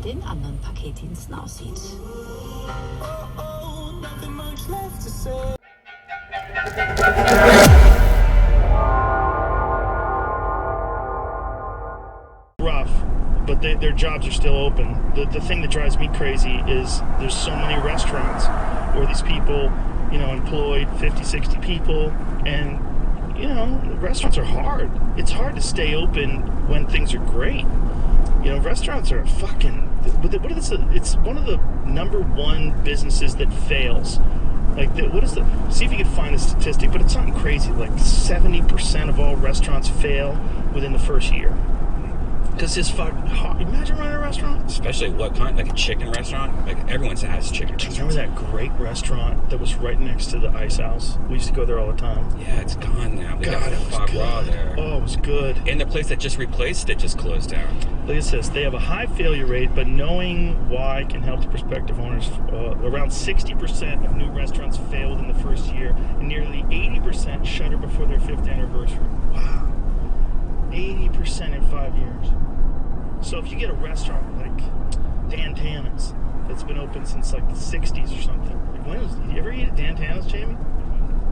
den anderen Paketdiensten aussieht. Rough, but their jobs are still open. The thing that drives me crazy is there's so many restaurants where these people, employed 50, 60 people, and restaurants are hard. It's hard to stay open when things are great. Restaurants are it's one of the number one businesses that fails. See if you can find a statistic, but it's something crazy, like 70% of all restaurants fail within the first year. Because it's fucking hard. Imagine running a restaurant. Especially what kind? Like a chicken restaurant? Like everyone has chicken Do you restaurants. remember that great restaurant that was right next to the Ice House? We used to go there all the time. Yeah, it's gone now. They got it was Foie good. Gras there. Oh, it was good. And the place that just replaced it just closed down. Look at this. They have a high failure rate, but knowing why can help the prospective owners. Around 60% of new restaurants fail within the first year, and nearly 80% shutter before their 5th anniversary. Wow. 80% in 5 years. So if you get a restaurant like Dan Tana's that's been open since like the 60s or something. Did you ever eat at Dan Tana's, Jamie?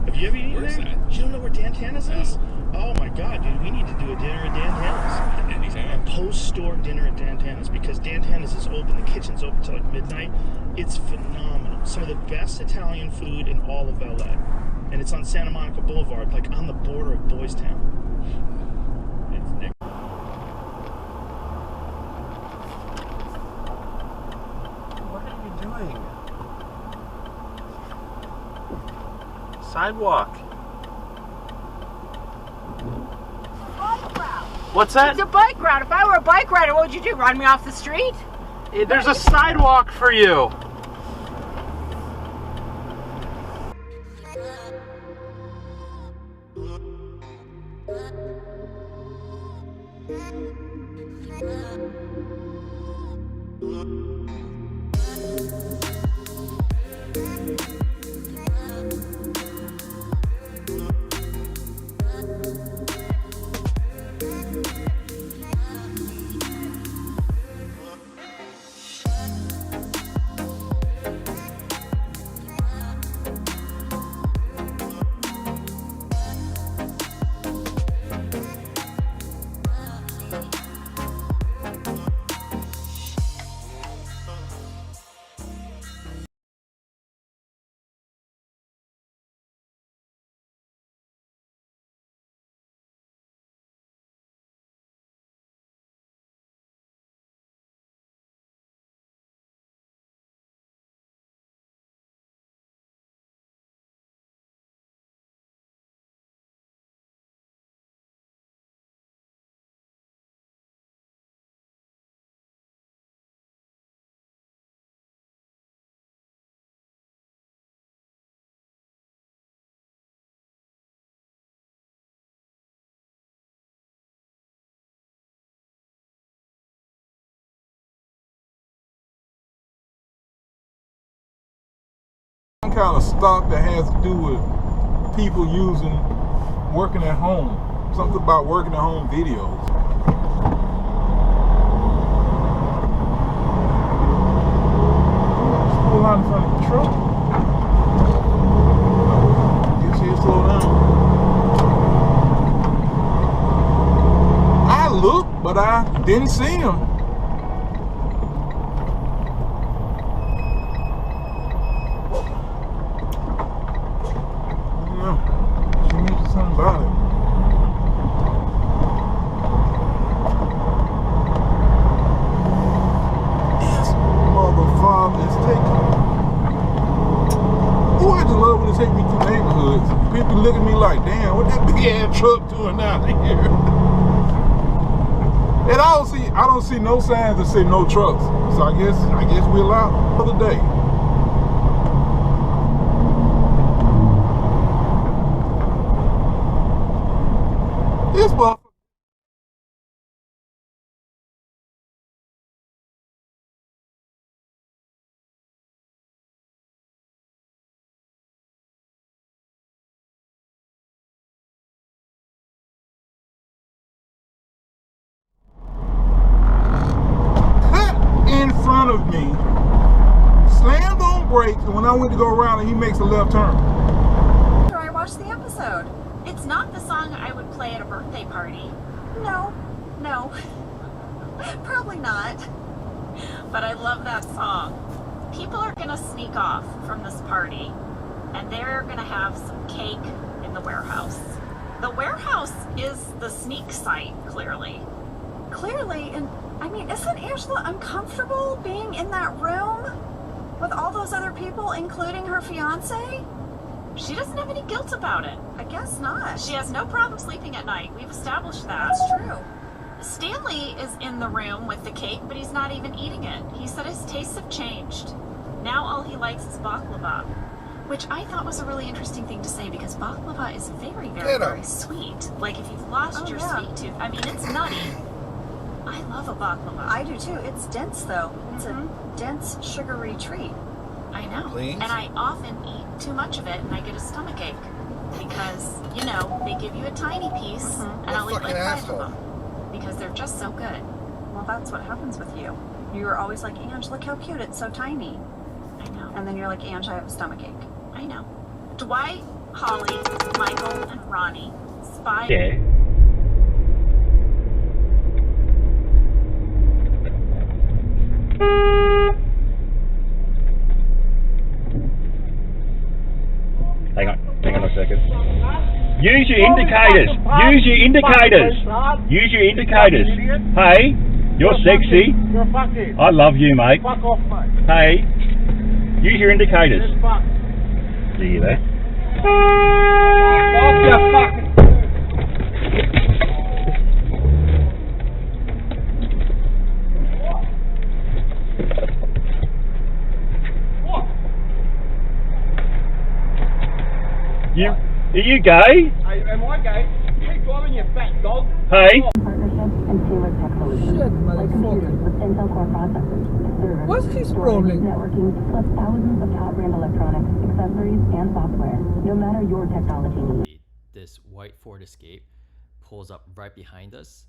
Have you ever eaten Where's there? that? You don't know where Dan Tana's is? Oh my God, dude, we need to do a dinner at Dan Tana's. Anytime. A post-store dinner at Dan Tana's, because Dan Tana's is open, the kitchen's open till like midnight. It's phenomenal. Some of the best Italian food in all of LA. And it's on Santa Monica Boulevard, like on the border of Boys Town. Sidewalk. What's that? It's a bike route. If I were a bike rider, what would you do? Run me off the street? There's a sidewalk for you. Some kind of stock that has to do with people working at home. Something about working at home videos. Just pull out in front of the truck. Get you to slow down. I looked, but I didn't see him. Take me through neighborhoods. People look at me like, damn, what that big ass truck doing out here? And I don't see no signs that say no trucks. So I guess we're out for the day. This motherfucker. In front of me, slammed on brakes, and when I went to go around and he makes a left turn. I watched the episode. It's not the song I would play at a birthday party. No, probably not. But I love that song. People are gonna sneak off from this party, and they're gonna have some cake in the warehouse. The warehouse is the sneak site, clearly. And I mean, isn't Angela uncomfortable being in that room with all those other people, including her fiance? She doesn't have any guilt about it. I guess not. She has no problem sleeping at night. We've established that. That's true. Stanley is in the room with the cake, but he's not even eating it. He said his tastes have changed. Now all he likes is baklava, which I thought was a really interesting thing to say because baklava is very, very sweet. Like if you've lost your sweet tooth, I mean, it's nutty. I love a baklava. I do too. It's dense though. It's a dense, sugary treat. I know. Please? And I often eat too much of it and I get a stomachache because, you know, they give you a tiny piece and I'll eat like 5 of them because they're just so good. Well, that's what happens with you. You're always like, Ange, look how cute, it's so tiny. I know. And then you're like, Ange, I have a stomachache. I know. Dwight, Holly, Michael, and Ronnie spy. Yeah. Hang on a second. Use your indicators. Use your indicators. Use your indicators. Hey, you're sexy. You're a fuckhead. I love you, mate. Fuck off, mate. Hey, use your indicators. Just fuck. See you there. Off your fucking. Are you gay? Am I gay? Keep driving, you fat dog. Hey. Partnership and tailored tech solutions. Shit, like computers motherfucker. with Intel Core processors, servers, What's his storage, problem? networking, plus thousands of top brand electronics, accessories, and software. No matter your technology needs. This white Ford Escape pulls up right behind us.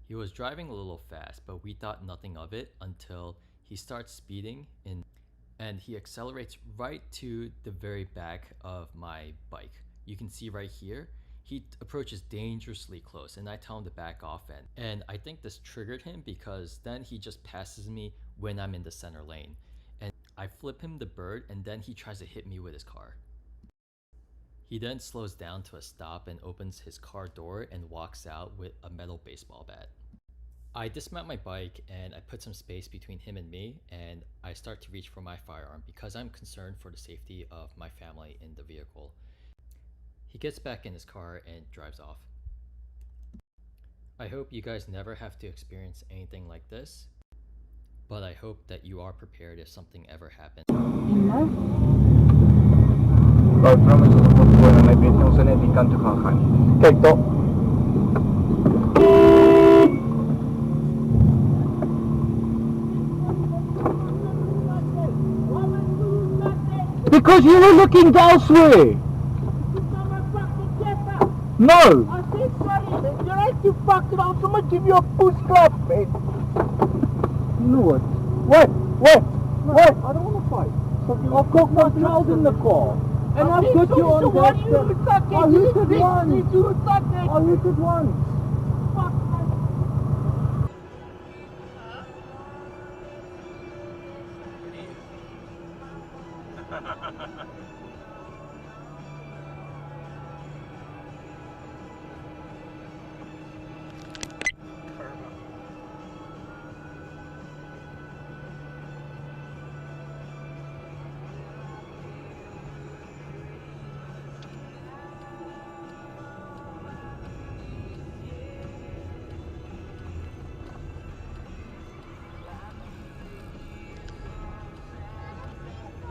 He was driving a little fast, but we thought nothing of it until he starts speeding and he accelerates right to the very back of my bike. You can see right here, he approaches dangerously close and I tell him to back off and I think this triggered him because then he just passes me when I'm in the center lane. And I flip him the bird and then he tries to hit me with his car. He then slows down to a stop and opens his car door and walks out with a metal baseball bat. I dismount my bike and I put some space between him and me and I start to reach for my firearm because I'm concerned for the safety of my family in the vehicle. He gets back in his car and drives off. I hope you guys never have to experience anything like this, but I hope that you are prepared if something ever happens. Because you were looking elsewhere. No! I said sorry, man. You're right, you fucking off. Someone give you a push clap, man. You know what? What? I don't want to fight. I've got my child in the car. And I've got you on that. I hit it once. I hit it once. Fuck, man.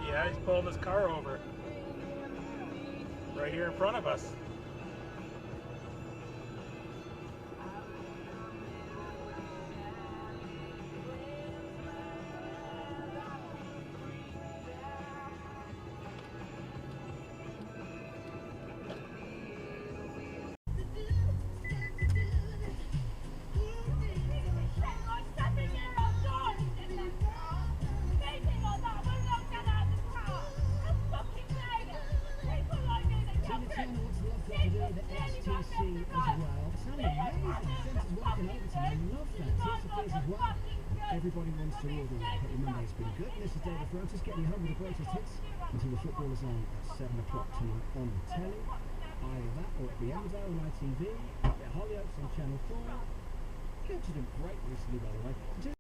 Yeah, he's pulling his car over. Right here in front of us. the XTC as well. Sounding amazing. Centre's working overtime. I love that. Teaser fees as well. Everybody wants to order one, but remember it's been good. This is David Francis getting you home with the greatest hits until the football is on at 7 o'clock tonight on the telly. Either that or at the Emmerdale on ITV, at Hollyoaks on Channel 4. Kids have been great recently, by the way.